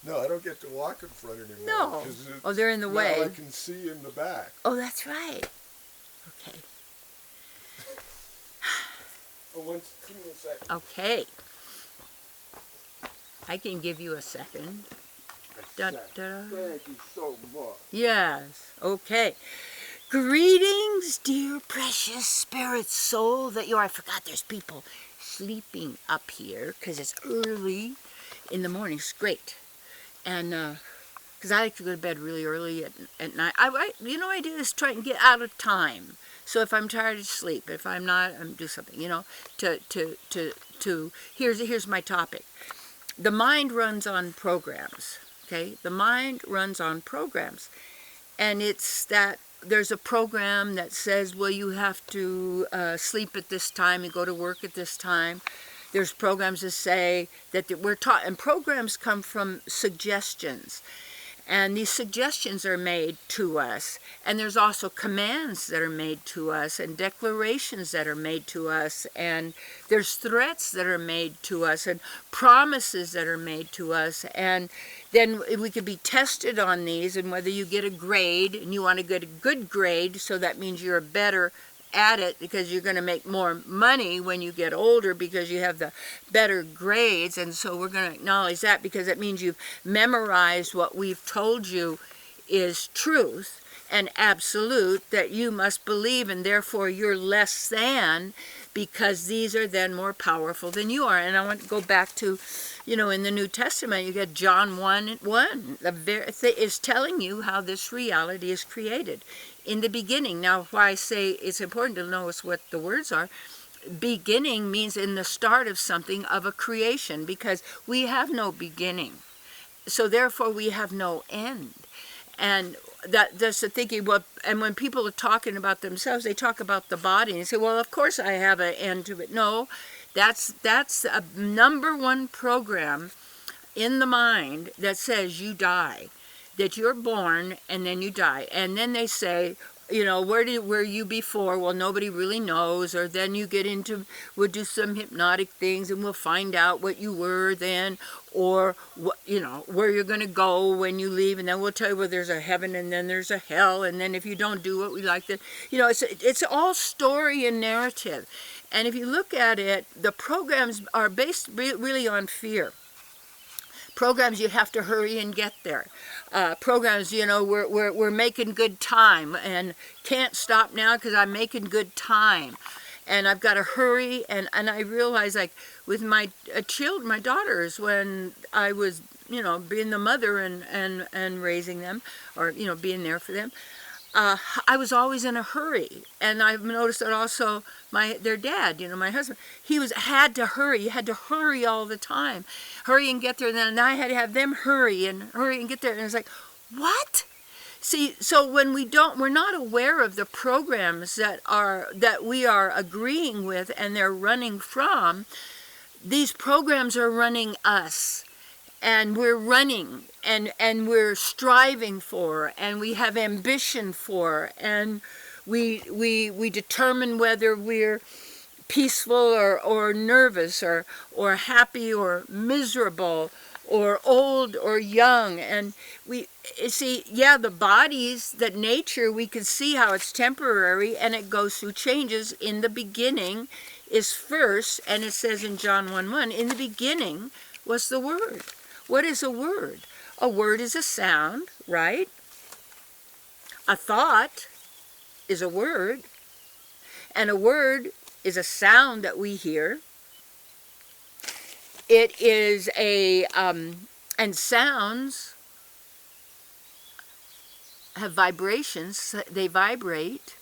No, I don't get to walk in front anymore. No. 'Cause Oh, they're in the way. now I can see in the back. Oh, that's right. Okay. Oh, give me a second. Okay. I can give you a second. Da, da. Thank you so much. Yes. Okay. Greetings, dear precious spirit soul that you are. I forgot there's people sleeping up here because it's early in the morning. It's great. And because I like to go to bed really early at night. You know what I do is try and get out of time. So if I'm tired, I sleep. If I'm not, I'm do something. You know, here's my topic. The mind runs on programs. Okay, the mind runs on programs, and it's that there's a program that says, well, you have to sleep at this time and go to work at this time. There's programs that say that we're taught, and programs come from suggestions. And these suggestions are made to us. And there's also commands that are made to us and declarations that are made to us. And there's threats that are made to us and promises that are made to us. And then we could be tested on these, and whether you get a grade, and you want to get a good grade, so that means you're better at it because you're going to make more money when you get older because you have the better grades. And so we're going to acknowledge that because it means you've memorized what we've told you is truth and absolute, that you must believe, and therefore you're less than, because these are then more powerful than you are. And I want to go back to, you know, in the New Testament, you get John 1:1. Is telling you how this reality is created. In the beginning. Now, why I say it's important to know what the words are. Beginning means in the start of something, of a creation, because we have no beginning. So therefore we have no end. And that's the thinking. Well, and when people are talking about themselves, they talk about the body and say, well, of course I have an end to it. No, that's a number one program in the mind that says you die. That you're born and then you die. And then they say, you know, were you before? Well, nobody really knows. Or then you get into, we'll do some hypnotic things and we'll find out what you were then, or you know, where you're going to go when you leave. And then we'll tell you, well, there's a heaven and then there's a hell. And then if you don't do what we like to, you know, it's all story and narrative. And if you look at it, the programs are based really on fear. Programs, you have to hurry and get there. Programs, you know, we're making good time and can't stop now because I'm making good time. And I've got to hurry. And I realize, like, with my my daughters, when I was, you know, being the mother and raising them, or, you know, being there for them, I was always in a hurry. And I've noticed that also their dad, you know, my husband, he had to hurry. He had to hurry all the time. Hurry and get there. And then I had to have them hurry and get there. And it's like, what? See, so when we're not aware of the programs that we are agreeing with and they're running from, these programs are running us. And we're running, and we're striving for, and we have ambition for, and we determine whether we're peaceful or nervous or happy or miserable or old or young. And we see, yeah, the bodies, that nature, we can see how it's temporary and it goes through changes. In the beginning is first, and it says in John 1:1, in the beginning was the Word. What is a word? A word is a sound, right? A thought is a word, and a word is a sound that we hear. It is and sounds have vibrations, they vibrate.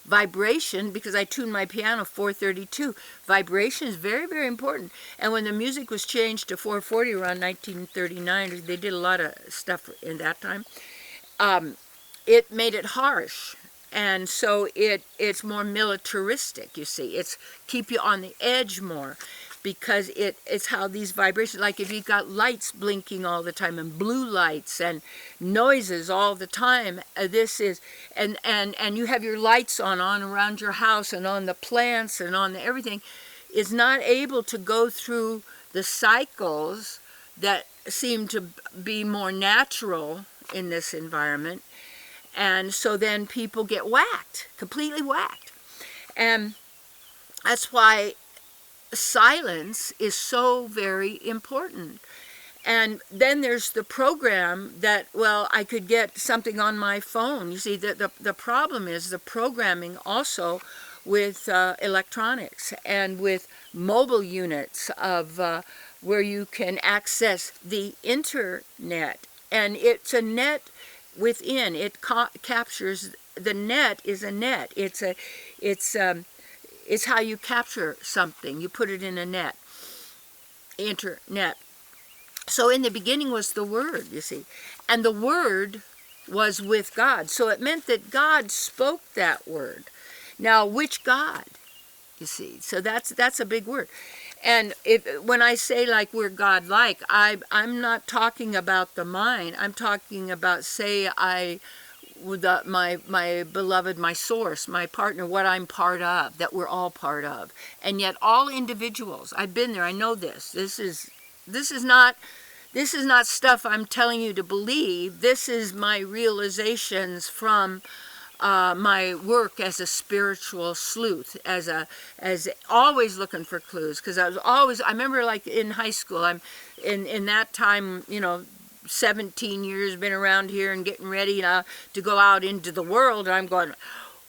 Vibration, because I tune my piano 432, vibration is very, very important. And when the music was changed to 440 around 1939, they did a lot of stuff in that time, it made it harsh. And so it's more militaristic, you see. It's keep you on the edge more, because it's how these vibrations, like if you've got lights blinking all the time and blue lights and noises all the time, this is, and you have your lights on around your house and on the plants and on everything, is not able to go through the cycles that seem to be more natural in this environment. And so then people get whacked, completely whacked. And that's why silence is so very important. And then there's the program that, well, I could get something on my phone. You see, the problem is the programming also with electronics and with mobile units of where you can access the internet. And it's a net within. It captures, the net is a net. It's how you capture something. You put it in a net, internet. So in the beginning was the Word, you see. And the Word was with God. So it meant that God spoke that Word. Now, which God, you see? So that's a big word. And when I say like we're God-like, I'm not talking about the mind. I'm talking about, say, my beloved, my source, my partner, what I'm part of, that we're all part of. And yet all individuals, I've been there, I know this. This is not stuff I'm telling you to believe. This is my realizations from my work as a spiritual sleuth, as always looking for clues. Because I remember like in high school, I'm in that time, 17 years, been around here and getting ready to go out into the world, and I'm going,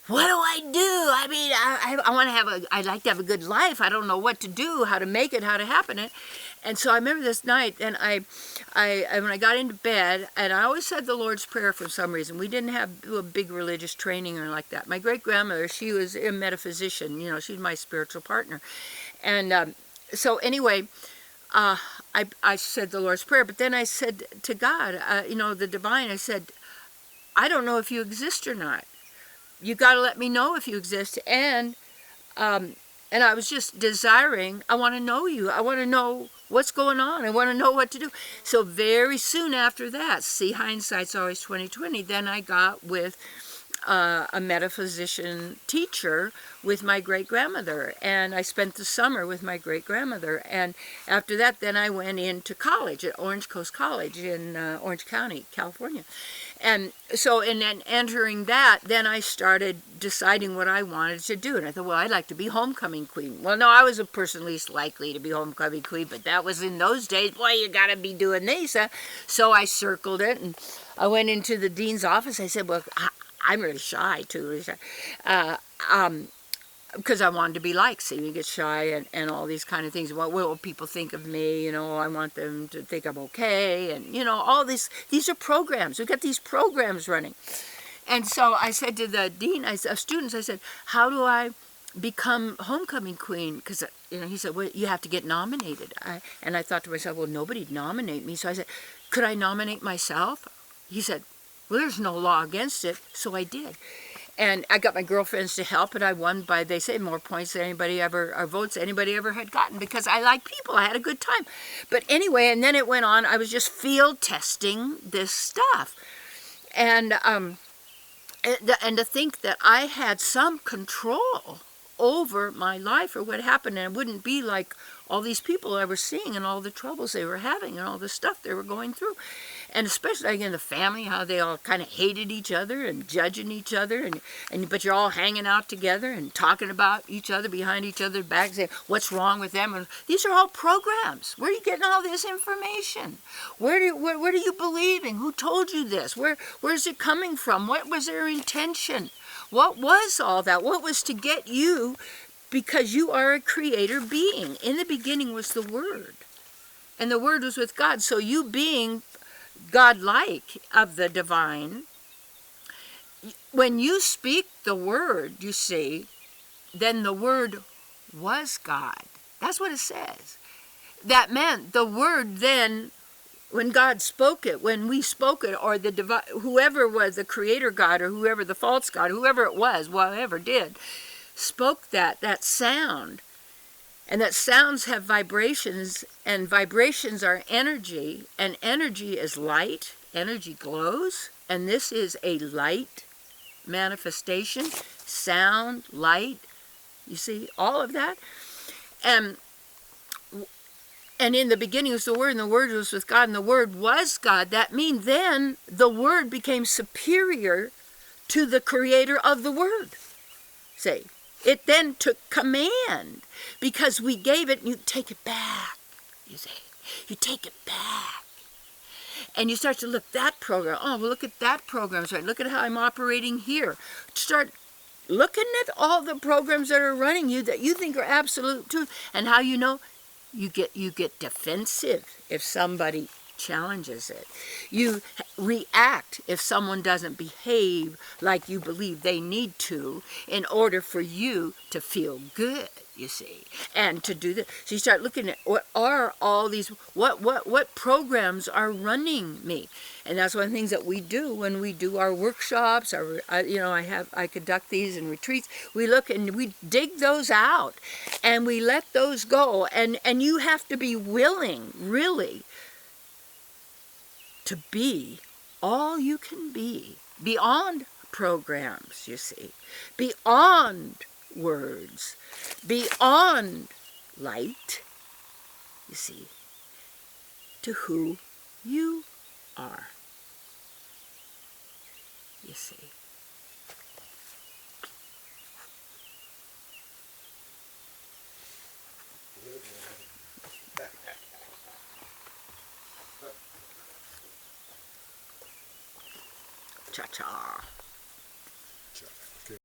what do I do? I mean, I want to I'd like to have a good life. I don't know what to do, how to make it, how to happen it. And so I remember this night, and when I got into bed, and I always said the Lord's Prayer for some reason. We didn't have a big religious training or like that. My great-grandmother, she was a metaphysician. She was my spiritual partner. And so anyway, I said the Lord's Prayer, but then I said to God, the divine, I said, I don't know if you exist or not. You got to let me know if you exist. And I was just desiring, I want to know you. I want to know what's going on. I want to know what to do. So very soon after that, see, hindsight's always 20/20, then I got with a metaphysician teacher with my great-grandmother, and I spent the summer with my great-grandmother. And after that, then I went into college at Orange Coast College in Orange County, California. And so, and then entering that, then I started deciding what I wanted to do. And I thought, well, I'd like to be homecoming queen. Well, no, I was a person least likely to be homecoming queen, but that was in those days. Boy, you got to be doing these. So I circled it, and I went into the dean's office. I said, well, I'm really shy, too. Really shy. Because I wanted to be like, see, you get shy and all these kind of things. What will people think of me? I want them to think I'm okay. And, all these are programs. We've got these programs running. And so I said to the dean of students, I said, how do I become homecoming queen? Because, he said, well, you have to get nominated. And I thought to myself, well, nobody'd nominate me. So I said, could I nominate myself? He said, well, there's no law against it. So I did. And I got my girlfriends to help, and I won by, they say, more points than anybody ever, or votes anybody ever had gotten, because I like people. I had a good time. But anyway, and then it went on. I was just field testing this stuff. And to think that I had some control over my life or what happened, and it wouldn't be like all these people I was seeing and all the troubles they were having and all the stuff they were going through. And especially like in the family, how they all kind of hated each other and judging each other, but you're all hanging out together and talking about each other behind each other's backs, saying what's wrong with them. And these are all programs. Where are you getting all this information? What are you believing? Who told you this? Where's it coming from? What was their intention? What was all that? What was to get you? Because you are a creator being. In the beginning was the Word, and the Word was with God. So you being God-like of the divine, when you speak the Word, you see, then the Word was God. That's what it says. That meant the Word then, when God spoke it, when we spoke it, or the divine, whoever was the creator God, or whoever the false God, whoever it was, whatever did, spoke that sound. And that sounds have vibrations, and vibrations are energy, and energy is light. Energy glows, and this is a light manifestation. Sound, light, you see, all of that. And And in the beginning was the Word, and the Word was with God, and the Word was God. That means then the Word became superior to the creator of the Word. See, it then took command because we gave it, and you take it back. You see, you take it back. And you start to look that program. Oh, well, look at that program. Right. Look at how I'm operating here. Start looking at all the programs that are running you that you think are absolute truth, and how you know you get defensive if somebody challenges it. You react if someone doesn't behave like you believe they need to in order for you to feel good, you see, and to do this. So you start looking at what are all these, what programs are running me. And that's one of the things that we do when we do our workshops. I conduct these in retreats. We look and we dig those out, and we let those go. And you have to be willing, really, to be all you can be, beyond programs, you see, beyond words, beyond light, you see, to who you are, you see. Cha-cha.